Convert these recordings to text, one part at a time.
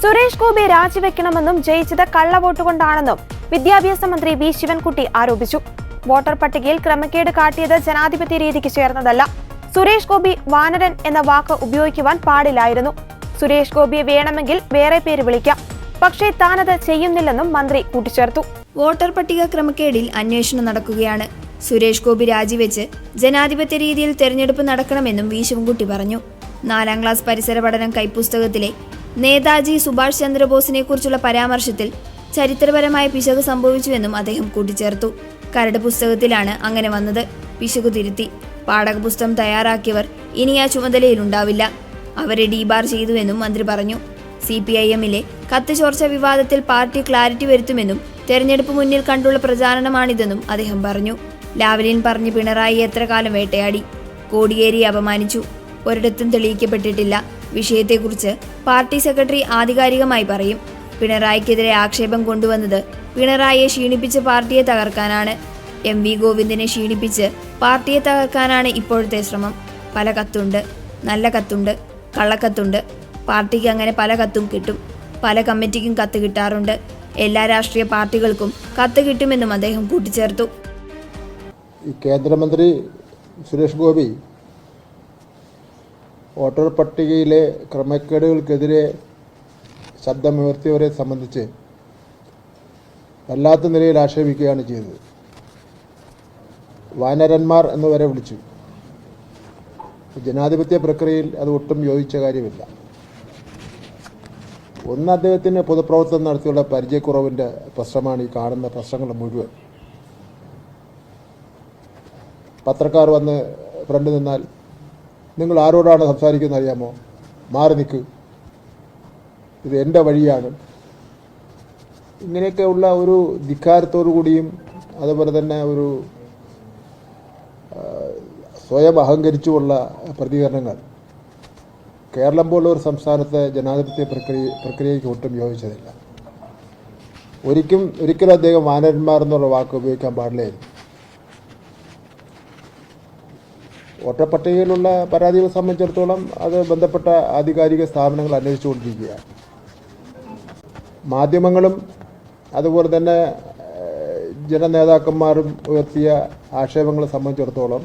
സുരേഷ് ഗോപി രാജിവെക്കണമെന്നും ജയിച്ചത് കള്ളവോട്ടുകൊണ്ടാണെന്നും വിദ്യാഭ്യാസ മന്ത്രി വി ശിവൻകുട്ടി ആരോപിച്ചു. വോട്ടർ പട്ടികയിൽ ക്രമക്കേട് കാട്ടിയത് ജനാധിപത്യ രീതിക്ക് ചേർന്നതല്ല. സുരേഷ് ഗോപി വാനരൻ എന്ന വാക്ക് ഉപയോഗിക്കുവാൻ പാടില്ലായിരുന്നു. സുരേഷ് ഗോപിയെ വേണമെങ്കിൽ വേറെ പേര് വിളിക്കാം, പക്ഷേ താനത് ചെയ്യുന്നില്ലെന്നും മന്ത്രി കൂട്ടിച്ചേർത്തു. വോട്ടർ പട്ടിക ക്രമക്കേടിൽ അന്വേഷണം നടക്കുകയാണ്. സുരേഷ് ഗോപി രാജിവെച്ച് ജനാധിപത്യ രീതിയിൽ തെരഞ്ഞെടുപ്പ് നടക്കണമെന്നും വി ശിവൻകുട്ടി പറഞ്ഞു. 4ാം ക്ലാസ് പരിസര പഠനം കൈപ്പുസ്തകത്തിലെ നേതാജി സുഭാഷ് ചന്ദ്രബോസിനെ കുറിച്ചുള്ള പരാമർശത്തിൽ ചരിത്രപരമായ പിശക് സംഭവിച്ചുവെന്നും അദ്ദേഹം കൂട്ടിച്ചേർത്തു. കരട് പുസ്തകത്തിലാണ് അങ്ങനെ വന്നത്. പിശക് തിരുത്തി. പാഠകപുസ്തകം തയ്യാറാക്കിയവർ ഇനി ആ ചുമതലയിലുണ്ടാവില്ല. അവരെ ഡീബാർ ചെയ്തുവെന്നും മന്ത്രി പറഞ്ഞു. CPIM-ലെ കത്ത് ചോർച്ച വിവാദത്തിൽ പാർട്ടി ക്ലാരിറ്റി വരുത്തുമെന്നും തെരഞ്ഞെടുപ്പ് മുന്നിൽ കണ്ടുള്ള പ്രചാരണമാണിതെന്നും അദ്ദേഹം പറഞ്ഞു. ലാവ്ലിൻ പറഞ്ഞ് പിണറായി എത്ര കാലം വേട്ടയാടി, കോടിയേരിയെ അപമാനിച്ചു, ഒരിടത്തും തെളിയിക്കപ്പെട്ടിട്ടില്ല. വിഷയത്തെക്കുറിച്ച് പാർട്ടി സെക്രട്ടറി ആധികാരികമായി പറയും. പിണറായിക്കെതിരെ ആക്ഷേപം കൊണ്ടുവന്നത് പിണറായിയെ ക്ഷീണിപ്പിച്ച് പാർട്ടിയെ തകർക്കാനാണ്. MV ഗോവിന്ദനെ ക്ഷീണിപ്പിച്ച് പാർട്ടിയെ തകർക്കാനാണ് ഇപ്പോഴത്തെ ശ്രമം. പല കത്തുണ്ട്, നല്ല കത്തുണ്ട്, കള്ളക്കത്തുണ്ട്. പാർട്ടിക്ക് അങ്ങനെ പല കത്തും കിട്ടും. പല കമ്മിറ്റിക്കും കത്ത് കിട്ടാറുണ്ട്. എല്ലാ രാഷ്ട്രീയ പാർട്ടികൾക്കും കത്ത് കിട്ടുമെന്നും അദ്ദേഹം കൂട്ടിച്ചേർത്തു. കേന്ദ്രമന്ത്രി സുരേഷ് ഗോപി വോട്ടർ പട്ടികയിലെ ക്രമക്കേടുകൾക്കെതിരെ ശബ്ദമുയർത്തിയവരെ സംബന്ധിച്ച് വല്ലാത്ത നിലയിൽ ആക്ഷേപിക്കുകയാണ് ചെയ്തത്. വാനരന്മാർ എന്ന് വരെ വിളിച്ചു. ജനാധിപത്യ പ്രക്രിയയിൽ അത് ഒട്ടും യോജിച്ച കാര്യമില്ല. ഒന്ന്, അദ്ദേഹത്തിന് പൊതുപ്രവർത്തനം നടത്തിയുള്ള പരിചയക്കുറവിൻ്റെ പ്രശ്നമാണ് ഈ കാണുന്ന പ്രശ്നങ്ങൾ മുഴുവൻ. പത്രക്കാർ വന്ന് ഫ്രണ്ട് നിന്നാൽ നിങ്ങൾ ആരോടാണ് സംസാരിക്കുന്നത് അറിയാമോ, മാറി നിൽക്ക്, ഇത് എൻ്റെ വഴിയാണ്. ഇങ്ങനെയൊക്കെയുള്ള ഒരു ധിക്കാരത്തോടു കൂടിയും അതുപോലെ തന്നെ ഒരു സ്വയം അഹങ്കരിച്ചുമുള്ള പ്രതികരണങ്ങൾ കേരളം പോലുള്ള ഒരു സംസ്ഥാനത്തെ ജനാധിപത്യ പ്രക്രിയയ്ക്ക് ഒട്ടും യോജിച്ചതില്ല. ഒരിക്കലും അദ്ദേഹം വാനരന്മാർ എന്നുള്ള വാക്ക് ഉപയോഗിക്കാൻ പാടില്ലായിരുന്നു. വോട്ടർ പട്ടികയിലുള്ള പരാതികളെ സംബന്ധിച്ചിടത്തോളം അത് ബന്ധപ്പെട്ട ആധികാരിക സ്ഥാപനങ്ങൾ അന്വേഷിച്ചുകൊണ്ടിരിക്കുകയാണ്. മാധ്യമങ്ങളും അതുപോലെ തന്നെ ജനനേതാക്കന്മാരും ഉയർത്തിയ ആക്ഷേപങ്ങളെ സംബന്ധിച്ചിടത്തോളം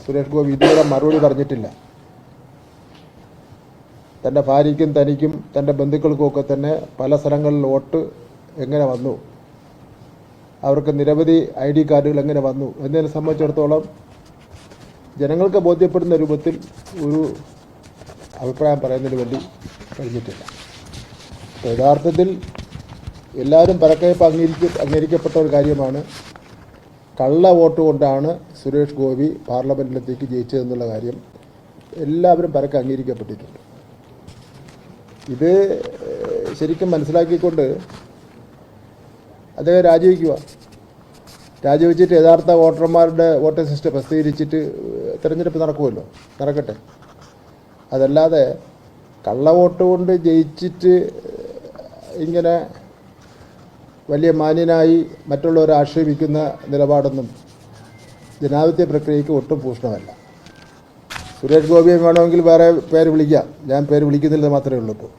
സുരേഷ് ഗോപി ഇതുവരെ മറുപടി പറഞ്ഞിട്ടില്ല. തൻ്റെ ഭാര്യയ്ക്കും തനിക്കും തൻ്റെ ബന്ധുക്കൾക്കുമൊക്കെ തന്നെ പല സ്ഥലങ്ങളിൽ വോട്ട് എങ്ങനെ വന്നു, അവർക്ക് നിരവധി ID കാർഡുകൾ എങ്ങനെ വന്നു എന്നതിനെ സംബന്ധിച്ചിടത്തോളം ജനങ്ങൾക്ക് ബോധ്യപ്പെടുന്ന രൂപത്തിൽ ഒരു അഭിപ്രായം പറയുന്നതിന് വേണ്ടി കഴിഞ്ഞിട്ടില്ല. യഥാർത്ഥത്തിൽ എല്ലാവരും പരക്കയപ്പ് അംഗീകരിക്കപ്പെട്ട ഒരു കാര്യമാണ് കള്ള വോട്ട് കൊണ്ടാണ് സുരേഷ് ഗോപി പാർലമെൻറ്റിലേക്ക് ജയിച്ചതെന്നുള്ള കാര്യം എല്ലാവരും പരക്കെ അംഗീകരിക്കപ്പെട്ടിട്ടുണ്ട്. ഇത് ശരിക്കും മനസ്സിലാക്കിക്കൊണ്ട് അദ്ദേഹം രാജിവെച്ചിട്ട് യഥാർത്ഥ വോട്ടർമാരുടെ വോട്ടിംഗ് ലിസ്റ്റ് പ്രസിദ്ധീകരിച്ചിട്ട് തിരഞ്ഞെടുപ്പ് നടക്കട്ടെ. അതല്ലാതെ കള്ളവോട്ട് കൊണ്ട് ജയിച്ചിട്ട് ഇങ്ങനെ വലിയ മാന്യനായി മറ്റുള്ളവരെ ആക്ഷേപിക്കുന്ന നിലപാടൊന്നും ജനാധിപത്യ പ്രക്രിയയ്ക്ക് ഒട്ടും പൂഷണമല്ല. സുരേഷ് ഗോപിയെ വേണമെങ്കിൽ വേറെ പേര് വിളിക്കാം, ഞാൻ പേര് വിളിക്കുന്നില്ല മാത്രമേ ഉള്ളൂ ഇപ്പോൾ.